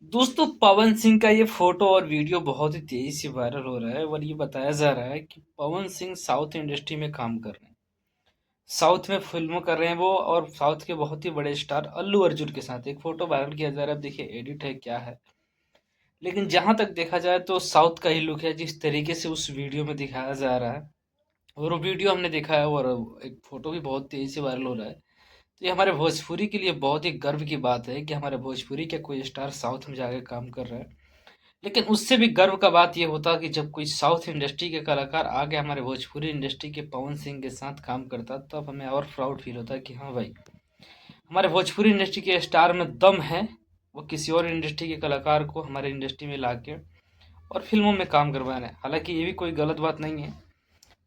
दोस्तों पवन सिंह का ये फोटो और वीडियो बहुत ही तेजी से वायरल हो रहा है और ये बताया जा रहा है कि पवन सिंह साउथ इंडस्ट्री में काम कर रहे हैं। साउथ में फिल्मों कर रहे हैं वो, और साउथ के बहुत ही बड़े स्टार अल्लू अर्जुन के साथ एक फोटो वायरल किया जा रहा है। अब देखिए एडिट है क्या है, लेकिन जहां तक देखा जाए तो साउथ का ही लुक है जिस तरीके से उस वीडियो में दिखाया जा रहा है। और वो वीडियो हमने देखा है और एक फोटो भी बहुत तेजी से वायरल हो रहा है। तो ये हमारे भोजपुरी के लिए बहुत ही गर्व की बात है कि हमारे भोजपुरी के कोई स्टार साउथ में जाके काम कर रहा है। लेकिन उससे भी गर्व का बात ये होता कि जब कोई साउथ इंडस्ट्री के कलाकार आगे हमारे भोजपुरी इंडस्ट्री के पवन सिंह के साथ काम करता, तब हमें और प्राउड फील होता कि हाँ भाई, हमारे भोजपुरी इंडस्ट्री के स्टार में दम है। वो किसी और इंडस्ट्री के कलाकार को हमारे इंडस्ट्री में लाके और फिल्मों में काम करवा रहे हैं। हालांकि ये भी कोई गलत बात नहीं है।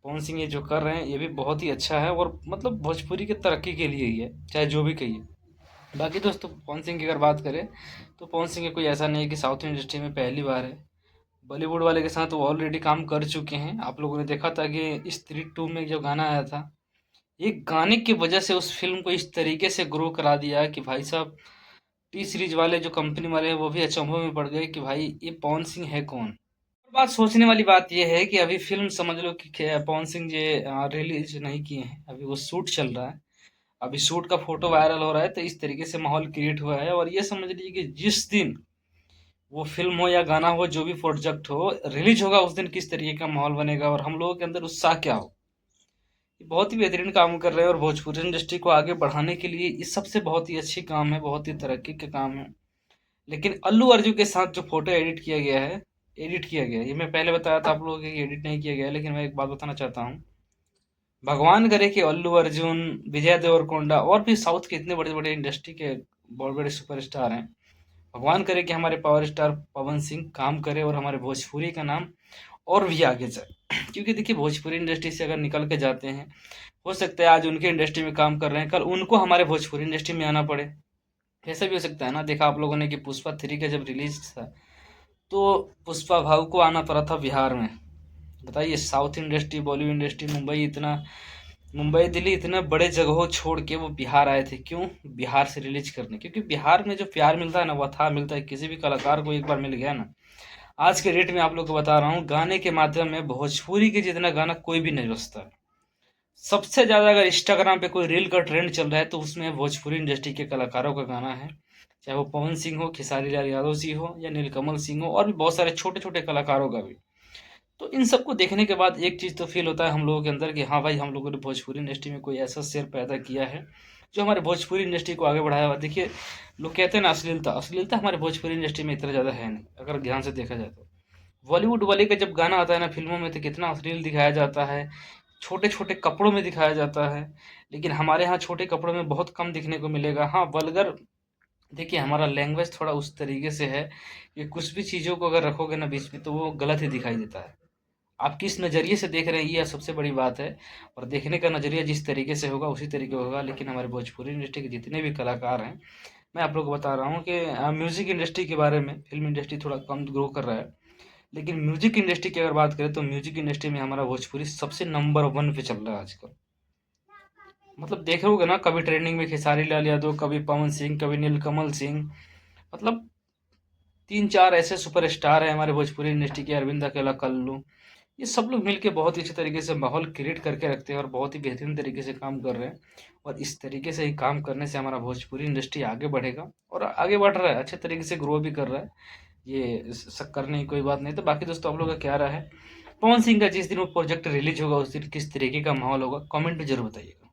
पवन सिंह ये जो कर रहे हैं ये भी बहुत ही अच्छा है और मतलब भोजपुरी की तरक्की के लिए ही है, चाहे जो भी कहिए। बाकी दोस्तों पवन सिंह की अगर बात करें तो पवन सिंह का कोई ऐसा नहीं है कि साउथ इंडस्ट्री में पहली बार है। बॉलीवुड वाले के साथ वो ऑलरेडी काम कर चुके हैं। आप लोगों ने देखा था कि स्त्री टू में जो गाना आया था, ये गाने की वजह से उस फिल्म को इस तरीके से ग्रो करा दिया कि भाई साहब, टी सीरीज वाले जो कंपनी वाले हैं वो भी अचंभव में पड़ गए कि भाई ये पवन सिंह है कौन। और बात सोचने वाली बात यह है कि अभी फिल्म समझ लो कि पवन सिंह जी रिलीज नहीं किए हैं, अभी वो शूट चल रहा है। अभी शूट का फोटो वायरल हो रहा है, तो इस तरीके से माहौल क्रिएट हुआ है। और ये समझ लीजिए कि जिस दिन वो फ़िल्म हो या गाना हो, जो भी प्रोजेक्ट हो, रिलीज़ होगा, उस दिन किस तरीके का माहौल बनेगा और हम लोगों के अंदर उत्साह क्या हो। ये बहुत ही बेहतरीन काम कर रहे हैं और भोजपुरी इंडस्ट्री को आगे बढ़ाने के लिए ये सबसे बहुत ही अच्छी काम है, बहुत ही तरक्की का काम है। लेकिन अल्लू अर्जुन के साथ जो फ़ोटो एडिट किया गया है, ये मैं पहले बताया था आप लोगों को कि एडिट नहीं किया गया है, लेकिन मैं एक बात बताना चाहता हूँ। भगवान करे कि अल्लू अर्जुन, विजय देवरकोंडा और भी साउथ के इतने बड़े-बड़े इंडस्ट्री के बहुत बड़े सुपरस्टार हैं। भगवान करे कि हमारे पावर स्टार पवन सिंह काम करे और हमारे भोजपुरी का नाम और भी आगे जाए। क्योंकि देखिए भोजपुरी इंडस्ट्री से अगर निकल के जाते हैं, हो सकता है आज उनके इंडस्ट्री में काम कर रहे हैं, कल उनको हमारे भोजपुरी इंडस्ट्री में आना पड़े। ऐसा भी हो सकता है ना। देखा आप लोगों ने कि पुष्पा थ्री का जब रिलीज था, तो पुष्पा भाऊ को आना पड़ा था बिहार में। बताइए, south industry, Bollywood industry, Mumbai Delhi इतने बड़े जगहों छोड़ के वो बिहार आए थे। क्यों? बिहार से रिलीज करने। क्योंकि बिहार में जो प्यार मिलता है ना, वो अथाह मिलता है। किसी भी कलाकार को एक बार मिल गया ना, आज के डेट में आप लोग को बता रहा हूँ, गाने के माध्यम में भोजपुरी के जितना गाना कोई भी नहीं बजता है। सबसे ज्यादा अगर इंस्टाग्राम पे कोई रील का ट्रेंड चल रहा है तो उसमें भोजपुरी इंडस्ट्री के कलाकारों का गाना है। चाहे वो पवन सिंह हो, खेसारी लाल यादव जी हो, या नीलकमल सिंह हो, और भी बहुत सारे छोटे छोटे कलाकारों का भी। तो इन सबको देखने के बाद एक चीज़ तो फील होता है हम लोगों के अंदर कि हाँ भाई, हम लोगों ने भोजपुरी इंडस्ट्री में कोई ऐसा शेर पैदा किया है जो हमारे भोजपुरी इंडस्ट्री को आगे बढ़ाया हुआ। देखिए, लोग कहते हैं ना अश्लीलता, अश्लीलता हमारे भोजपुरी इंडस्ट्री में इतना ज़्यादा है नहीं, अगर ध्यान से देखा जाए तो। बॉलीवुड वाले का जब गाना आता है ना फिल्मों में, तो कितना अश्लील दिखाया जाता है, छोटे छोटे कपड़ों में दिखाया जाता है। लेकिन हमारे यहाँ छोटे कपड़ों में बहुत कम दिखने को मिलेगा। हाँ, वल्गर, देखिए हमारा लैंग्वेज थोड़ा उस तरीके से है कि कुछ भी चीज़ों को अगर रखोगे ना बीच में, तो वो गलत ही दिखाई देता है। आप किस नज़रिए से देख रहे हैं, ये सबसे बड़ी बात है। और देखने का नज़रिया जिस तरीके से होगा उसी तरीके होगा। लेकिन हमारे भोजपुरी इंडस्ट्री के जितने भी कलाकार हैं, मैं आप लोग को बता रहा हूँ कि म्यूज़िक इंडस्ट्री के बारे में, फिल्म इंडस्ट्री थोड़ा कम ग्रो कर रहा है, लेकिन म्यूज़िक इंडस्ट्री की अगर बात करें तो म्यूज़िक इंडस्ट्री में हमारा भोजपुरी सबसे नंबर वन पे चल रहा है आजकल। मतलब देख रहे होगे ना, कभी ट्रेंडिंग में खेसारी लाल यादव, कभी पवन सिंह, कभी नीलकमल सिंह। मतलब तीन चार ऐसे सुपरस्टार हैं हमारे भोजपुरी इंडस्ट्री के, अरविंद अकेला, कल्लू, ये सब लोग मिलके बहुत ही अच्छे तरीके से माहौल क्रिएट करके रखते हैं और बहुत ही बेहतरीन तरीके से काम कर रहे हैं। और इस तरीके से ही काम करने से हमारा भोजपुरी इंडस्ट्री आगे बढ़ेगा और आगे बढ़ रहा है, अच्छे तरीके से ग्रो भी कर रहा है। ये शक करने की कोई बात नहीं। तो बाकी दोस्तों, आप लोगों का क्या राय है? पवन सिंह का जिस दिन वो प्रोजेक्ट रिलीज होगा उस दिन किस तरीके का माहौल होगा, कमेंट में जरूर बताइएगा।